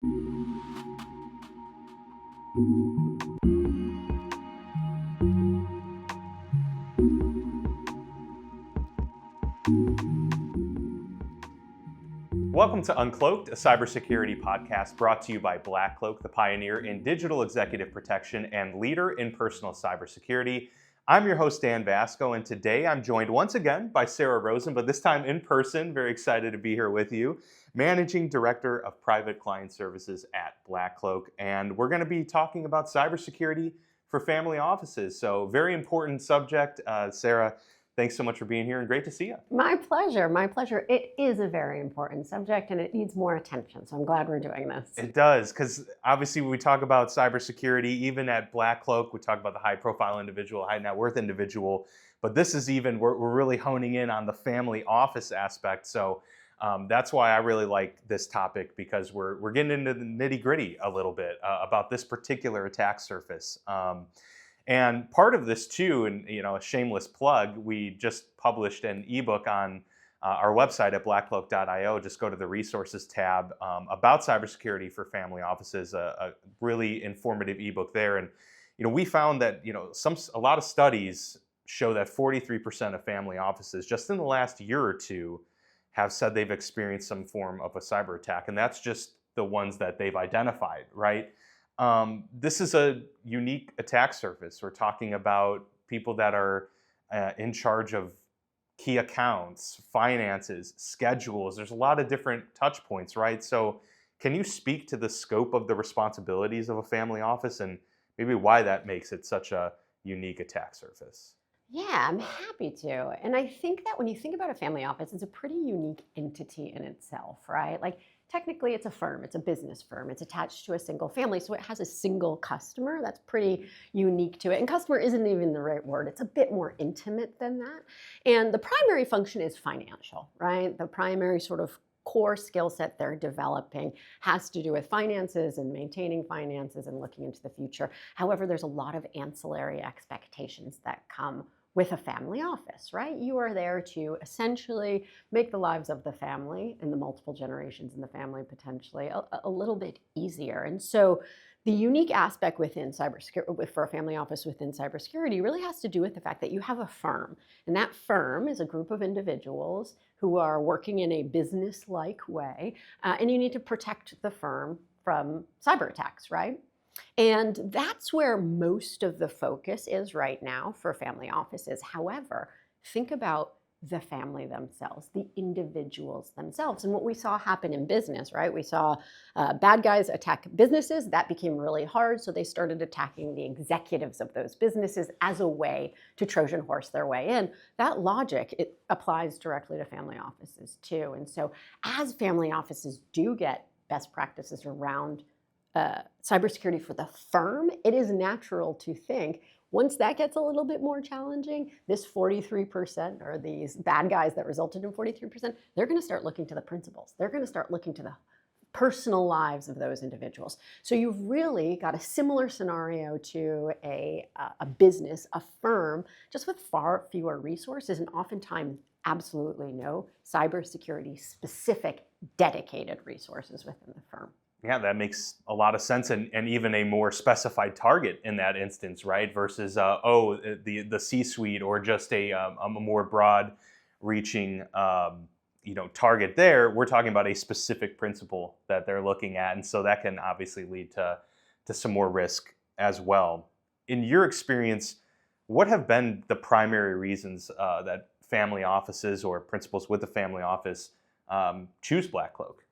Welcome to Uncloaked, a cybersecurity podcast brought to you by BlackCloak, the pioneer in digital executive protection and leader in personal cybersecurity. I'm your host, Dan Vasco, and today I'm joined once again by Sarah Rosen, but this time in person. Very excited to be here with you, Managing Director of Private Client Services at BlackCloak. And we're going to be talking about cybersecurity for family offices. So very important subject. Sarah, thanks so much for being here and great to see you. My pleasure, my pleasure. It is a very important subject and it needs more attention. So I'm glad we're doing this. It does, because obviously when we talk about cybersecurity, even at BlackCloak, we talk about the high profile individual, high net worth individual, but this is even, we're really honing in on the family office aspect. So that's why I really like this topic, because we're getting into the nitty gritty a little bit about this particular attack surface. And part of this too, and a shameless plug, we just published an ebook on our website at blackcloak.io. Just go to the resources tab about cybersecurity for family offices, a really informative ebook there. And we found that a lot of studies show that 43% of family offices just in the last year or two have said they've experienced some form of a cyber attack, and that's just the ones that they've identified, right? This is a unique attack surface. We're talking about people that are in charge of key accounts, finances, schedules. There's a lot of different touch points, right? So can you speak to the scope of the responsibilities of a family office and maybe why that makes it such a unique attack surface? Yeah, I'm happy to. And I think that when you think about a family office, it's a pretty unique entity in itself, right? Like technically it's a firm, it's a business firm, it's attached to a single family, so it has a single customer. That's pretty unique to it. And customer isn't even the right word. It's a bit more intimate than that. And the primary function is financial, right? The primary sort of core skill set they're developing has to do with finances and maintaining finances and looking into the future. However, there's a lot of ancillary expectations that come with a family office, right? You are there to essentially make the lives of the family and the multiple generations in the family potentially a little bit easier. And so the unique aspect within cybersecurity, for a family office within cybersecurity, really has to do with the fact that you have a firm. And that firm is a group of individuals who are working in a business-like way. And you need to protect the firm from cyber attacks, right? And that's where most of the focus is right now for family offices. However, think about the family themselves, the individuals themselves. And what we saw happen in business, right? We saw bad guys attack businesses. That became really hard. So they started attacking the executives of those businesses as a way to Trojan horse their way in. That logic, it applies directly to family offices too. And so as family offices do get best practices around cybersecurity for the firm, it is natural to think once that gets a little bit more challenging, this 43% or these bad guys that resulted in 43%, they're going to start looking to the principals. They're going to start looking to the personal lives of those individuals. So you've really got a similar scenario to a business, a firm, just with far fewer resources and oftentimes absolutely no cybersecurity specific dedicated resources within the firm. Yeah, that makes a lot of sense, and even a more specified target in that instance, right? Versus the C-suite or just a more broad-reaching target. There, we're talking about a specific principle that they're looking at, and so that can obviously lead to some more risk as well. In your experience, what have been the primary reasons that family offices or principals with the family office choose BlackCloak?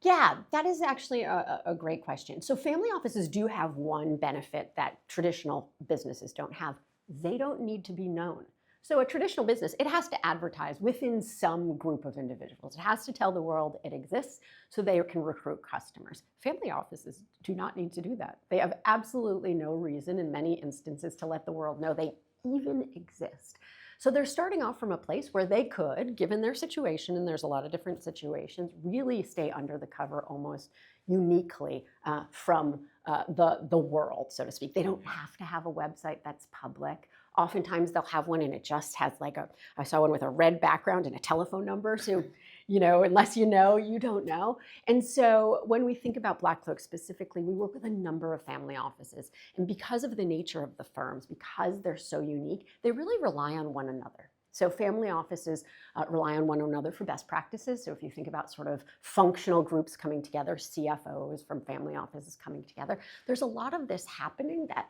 Yeah, that is actually a great question. So family offices do have one benefit that traditional businesses don't have. They don't need to be known. So a traditional business, it has to advertise within some group of individuals. It has to tell the world it exists so they can recruit customers. Family offices do not need to do that. They have absolutely no reason in many instances to let the world know they even exist. So they're starting off from a place where they could, given their situation, and there's a lot of different situations, really stay under the cover almost uniquely from the world, so to speak. They don't have to have a website that's public. Oftentimes they'll have one and it just has like I saw one with a red background and a telephone number. So unless you know, you don't know. And so when we think about BlackCloak specifically, we work with a number of family offices. And because of the nature of the firms, because they're so unique, they really rely on one another. So family offices rely on one another for best practices. So if you think about sort of functional groups coming together, CFOs from family offices coming together, there's a lot of this happening that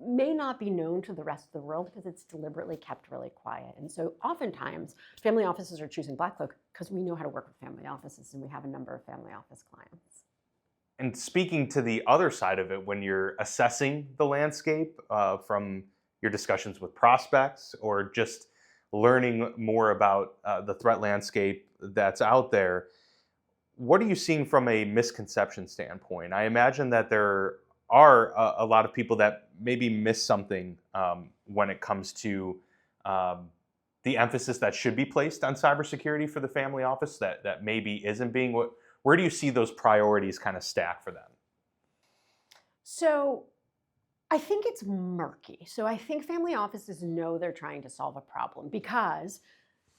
may not be known to the rest of the world because it's deliberately kept really quiet. And so oftentimes family offices are choosing BlackCloak because we know how to work with family offices and we have a number of family office clients. And speaking to the other side of it, when you're assessing the landscape from your discussions with prospects or just learning more about the threat landscape that's out there, what are you seeing from a misconception standpoint? I imagine that there are a lot of people that maybe miss something when it comes to the emphasis that should be placed on cybersecurity for the family office that maybe isn't being. Where do you see those priorities kind of stack for them? So I think it's murky. So I think family offices know they're trying to solve a problem because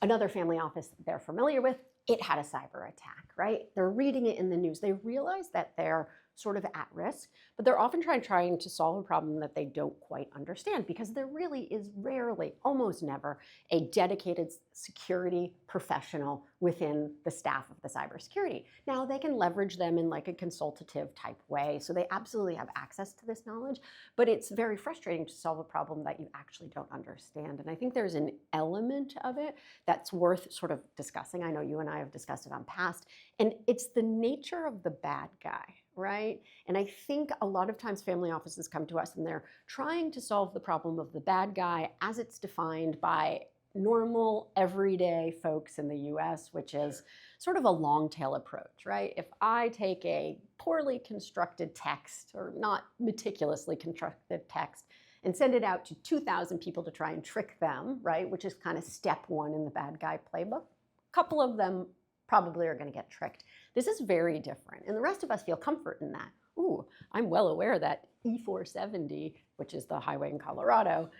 another family office that they're familiar with, it had a cyber attack, right? They're reading it in the news. They realize that they're sort of at risk, but they're often trying to solve a problem that they don't quite understand because there really is rarely, almost never, a dedicated security professional within the staff of the cybersecurity. Now they can leverage them in like a consultative type way, so they absolutely have access to this knowledge, but it's very frustrating to solve a problem that you actually don't understand. And I think there's an element of it that's worth sort of discussing. I know you and I have discussed it on past, and it's the nature of the bad guy, right? And I think a lot of times family offices come to us and they're trying to solve the problem of the bad guy as it's defined by normal, everyday folks in the US, which is sort of a long tail approach, right? If I take a poorly constructed text or not meticulously constructed text and send it out to 2,000 people to try and trick them, right, which is kind of step one in the bad guy playbook, a couple of them probably are going to get tricked. This is very different. And the rest of us feel comfort in that. Ooh, I'm well aware that E470, which is the highway in Colorado,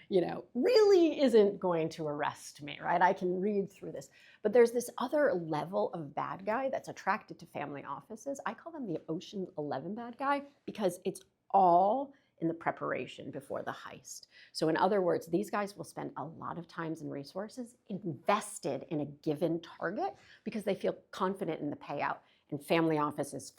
really isn't going to arrest me, right? I can read through this. But there's this other level of bad guy that's attracted to family offices. I call them the Ocean 11 bad guy because it's all in the preparation before the heist. So in other words, these guys will spend a lot of times and resources invested in a given target because they feel confident in the payout. And family offices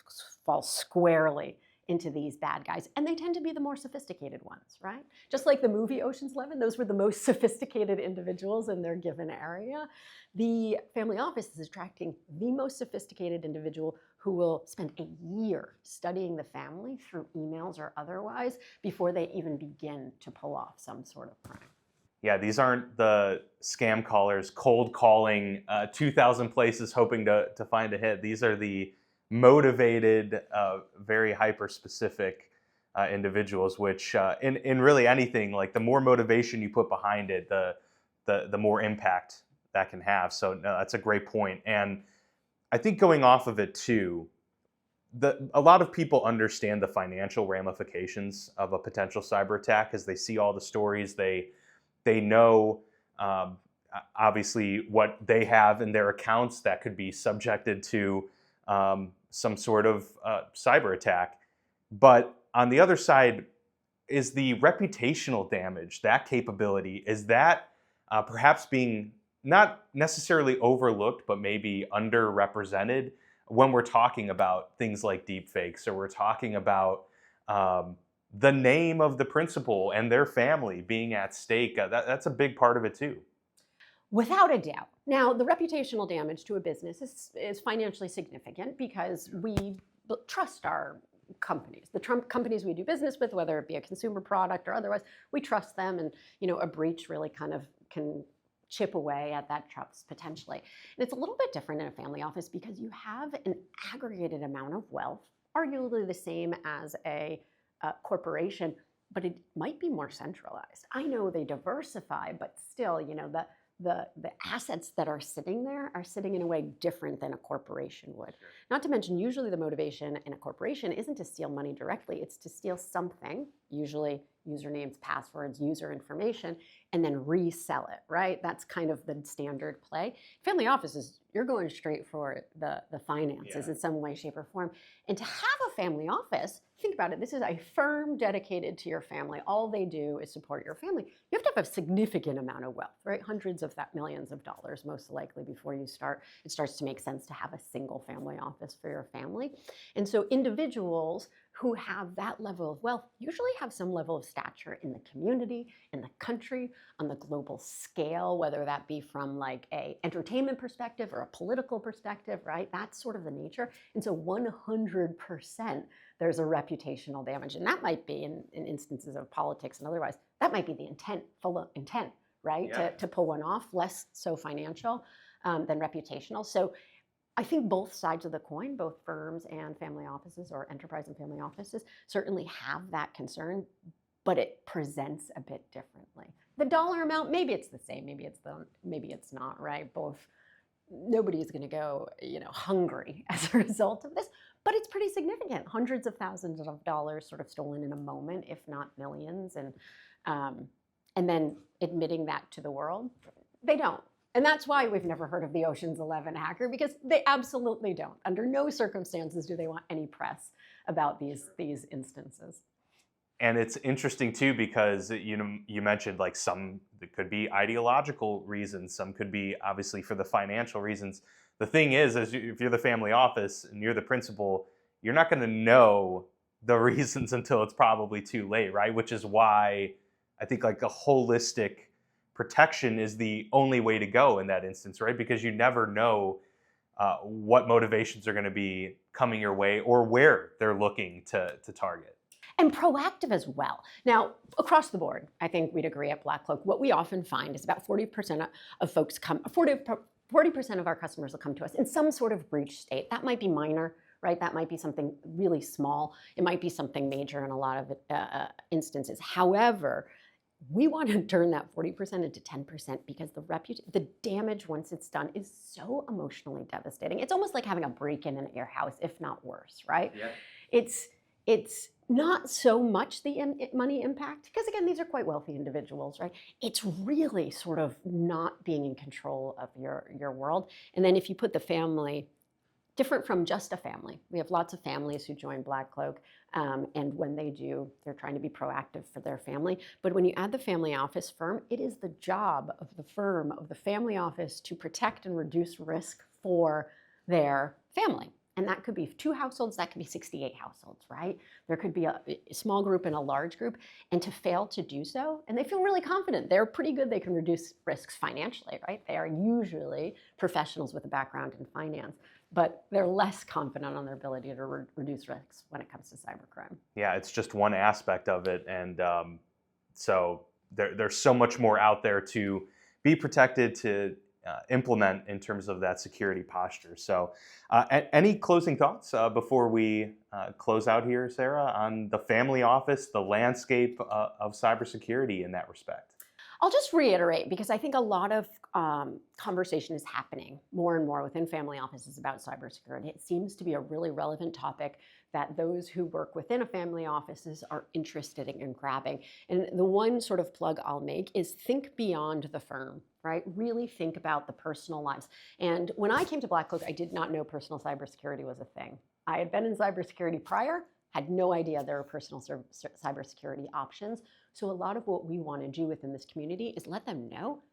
fall squarely into these bad guys. And they tend to be the more sophisticated ones, right? Just like the movie Ocean's 11, those were the most sophisticated individuals in their given area. The family office is attracting the most sophisticated individual who will spend a year studying the family through emails or otherwise before they even begin to pull off some sort of crime. Yeah, these aren't the scam callers cold calling 2,000 places hoping to find a hit. These are the motivated, very hyper-specific individuals, which in really anything, like the more motivation you put behind it, the more impact that can have. So no, that's a great point. And I think going off of it too, a lot of people understand the financial ramifications of a potential cyber attack as they see all the stories. They know obviously what they have in their accounts that could be subjected to some sort of cyber attack. But on the other side, is the reputational damage, that capability, is that perhaps being not necessarily overlooked, but maybe underrepresented when we're talking about things like deepfakes, or we're talking about the name of the principal and their family being at stake? That's a big part of it too. Without a doubt. Now, the reputational damage to a business is financially significant because we trust our companies. The companies we do business with, whether it be a consumer product or otherwise, we trust them, and a breach really kind of can chip away at that trust potentially. And it's a little bit different in a family office because you have an aggregated amount of wealth, arguably the same as a corporation, but it might be more centralized. I know they diversify, but still, the assets that are sitting there are sitting in a way different than a corporation would. Not to mention, usually the motivation in a corporation isn't to steal money directly, it's to steal something, usually usernames, passwords, user information, and then resell it, right? That's kind of the standard play. Family offices, you're going straight for the finances in some way, shape, or form. And to have a family office, think about it, this is a firm dedicated to your family. All they do is support your family. You have to have a significant amount of wealth, right? Hundreds of millions of dollars, most likely, before it starts to make sense to have a single family office for your family. And so individuals who have that level of wealth usually have some level of stature in the community, in the country, on the global scale, whether that be from like a entertainment perspective or a political perspective, right? That's sort of the nature. And so 100% there's a reputational damage. And that might be in instances of politics and otherwise, that might be the intent, full intent, right? Yeah. To pull one off, less so financial than reputational. So I think both sides of the coin, both firms and family offices or enterprise and family offices certainly have that concern, but it presents a bit differently. The dollar amount, maybe it's the same, maybe it's not, right? Nobody's going to go, hungry as a result of this, but it's pretty significant. Hundreds of thousands of dollars sort of stolen in a moment, if not millions, and then admitting that to the world, they don't. And that's why we've never heard of the Ocean's 11 hacker, because they absolutely don't. Under no circumstances do they want any press about these instances. And it's interesting too, because you mentioned like some that could be ideological reasons, some could be obviously for the financial reasons. The thing is if you're the family office and you're the principal, you're not going to know the reasons until it's probably too late, right? Which is why I think like a holistic protection is the only way to go in that instance, right? Because you never know what motivations are going to be coming your way or where they're looking to target. And proactive as well. Now, across the board, I think we'd agree at BlackCloak, what we often find is about 40% of folks 40% of our customers will come to us in some sort of breach state. That might be minor, right? That might be something really small. It might be something major in a lot of instances. However, we want to turn that 40% into 10% because the damage once it's done is so emotionally devastating. It's almost like having a break-in at your house, if not worse, right? Yeah. It's not so much the money impact, because again, these are quite wealthy individuals, right? It's really sort of not being in control of your world. And then if you put the family, different from just a family. We have lots of families who join BlackCloak, and when they do, they're trying to be proactive for their family. But when you add the family office firm, it is the job of the firm, of the family office, to protect and reduce risk for their family. And that could be 2 households, that could be 68 households, right? There could be a small group and a large group, and to fail to do so, and they feel really confident, they're pretty good, they can reduce risks financially, right? They are usually professionals with a background in finance, but they're less confident on their ability to reduce risks when it comes to cybercrime. Yeah, it's just one aspect of it, and so there's so much more out there to be protected, to implement in terms of that security posture. So any closing thoughts before we close out here, Sarah, on the family office, the landscape of cybersecurity in that respect? I'll just reiterate, because I think a lot of conversation is happening more and more within family offices about cybersecurity. It seems to be a really relevant topic that those who work within a family offices are interested in grabbing. And the one sort of plug I'll make is think beyond the firm, right? Really think about the personal lives. And when I came to BlackCloak, I did not know personal cybersecurity was a thing. I had been in cybersecurity prior, had no idea there were personal cybersecurity options. So a lot of what we want to do within this community is let them know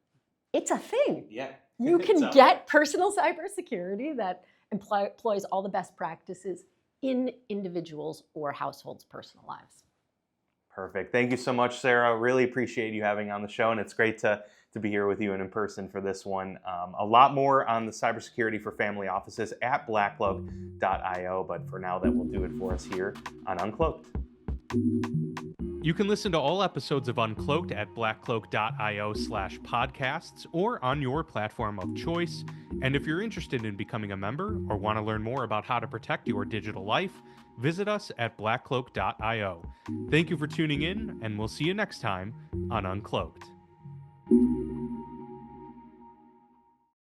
it's a thing. Yeah. You can get personal cybersecurity that employs all the best practices in individuals' or households' personal lives. Perfect. Thank you so much, Sarah. Really appreciate you having on the show, and it's great to be here with you and in person for this one. A lot more on the cybersecurity for family offices at blackcloak.io, but for now, that will do it for us here on Uncloaked. You can listen to all episodes of Uncloaked at blackcloak.io/podcasts or on your platform of choice. And if you're interested in becoming a member or want to learn more about how to protect your digital life, visit us at blackcloak.io. Thank you for tuning in, and we'll see you next time on Uncloaked.